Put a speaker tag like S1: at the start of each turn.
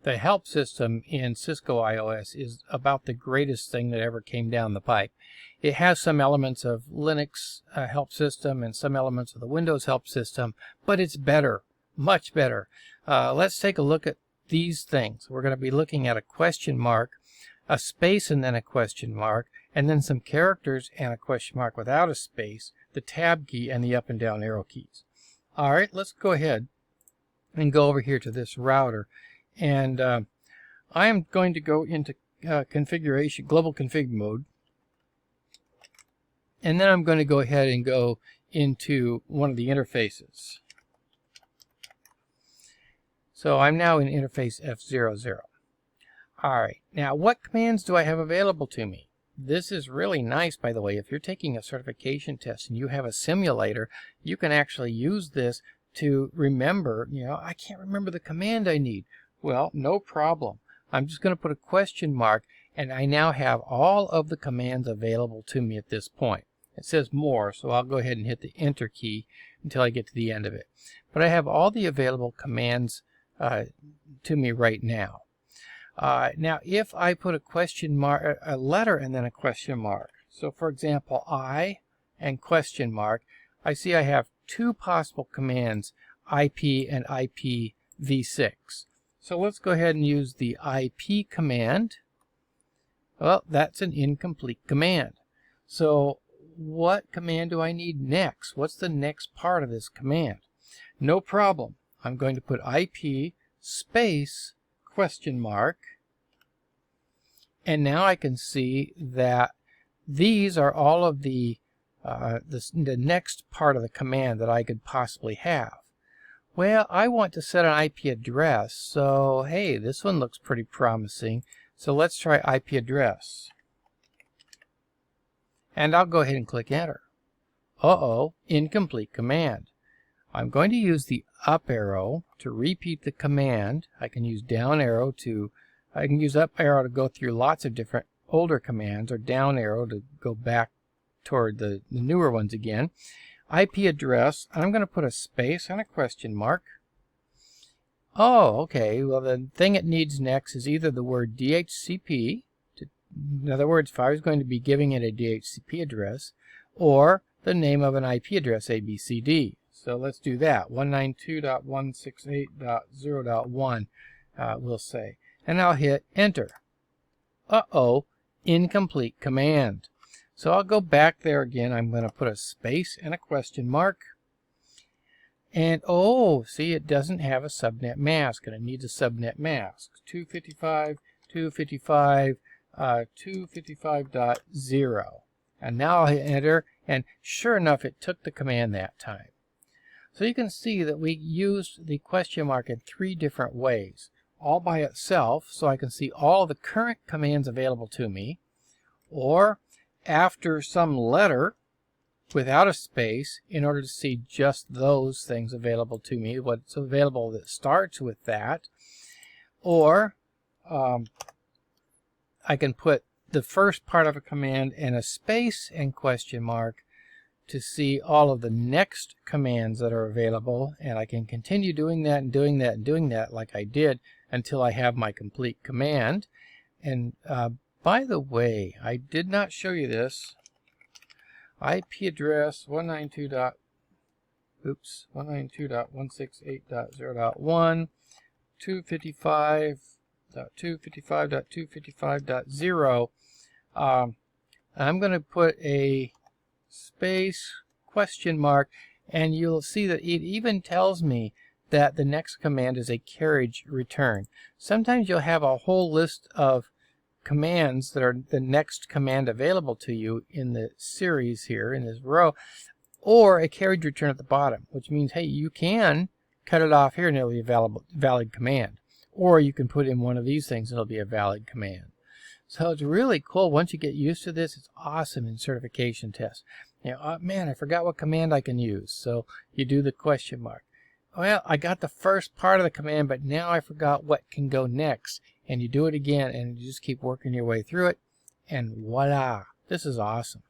S1: the help system in Cisco IOS is about the greatest thing that ever came down the pipe. It has some elements of Linux help system and some elements of the Windows help system, but it's better, much better. Let's take a look at these things. We're going to be looking at a question mark, a space and then a question mark, and then some characters and a question mark without a space, the tab key and the up and down arrow keys. All right, let's go ahead and go over here to this router. And I am going to go into configuration, global config mode. And then I'm going to go ahead and go into one of the interfaces. So I'm now in interface F00. All right, now what commands do I have available to me? This is really nice, by the way. If you're taking a certification test and you have a simulator, you can actually use this to remember, I can't remember the command I need. Well, no problem. I'm just going to put a question mark, and I now have all of the commands available to me at this point. It says more, so I'll go ahead and hit the enter key until I get to the end of it. But I have all the available commands to me right now. Now, if I put a question mark, a letter and then a question mark, so for example, I and question mark, I see I have two possible commands, IP and IPv6. So let's go ahead and use the IP command. Well, that's an incomplete command. So what command do I need next? What's the next part of this command? No problem. I'm going to put IP space question mark. And now I can see that these are all of the next part of the command that I could possibly have. Well, I want to set an IP address, so hey, this one looks pretty promising. So let's try IP address. And I'll go ahead and click enter. Uh-oh, incomplete command. I'm going to use the up arrow to repeat the command. I can use down arrow I can use up arrow to go through lots of different older commands, or down arrow to go back toward the newer ones again. IP address, I'm going to put a space and a question mark. Oh, okay. Well, the thing it needs next is either the word DHCP, in other words, if I was going to be giving it a DHCP address, or the name of an IP address, ABCD. So let's do that. 192.168.0.1, we'll say. And I'll hit enter. Uh-oh, incomplete command. So I'll go back there again. I'm going to put a space and a question mark. And oh, see, it doesn't have a subnet mask, and it needs a subnet mask. 255.255.255.0. And now I'll hit enter, and sure enough, it took the command that time. So you can see that we used the question mark in three different ways. All by itself, so I can see all the current commands available to me, or after some letter without a space in order to see just those things available to me, what's available that starts with that, or I can put the first part of a command and a space and question mark to see all of the next commands that are available, and I can continue doing that and doing that and doing that like I did until I have my complete command. And by the way, I did not show you this. IP address 192.168.0.1, 255.255.255.0. I'm going to put a space question mark, and you'll see that it even tells me that the next command is a carriage return. Sometimes you'll have a whole list of commands that are the next command available to you in the series here in this row, or a carriage return at the bottom, which means, hey, you can cut it off here and it'll be a valid command. Or you can put in one of these things and it'll be a valid command. So it's really cool. Once you get used to this, it's awesome in certification tests. Man, I forgot what command I can use. So you do the question mark. Well, I got the first part of the command, but now I forgot what can go next. And you do it again, and you just keep working your way through it, and voila, this is awesome.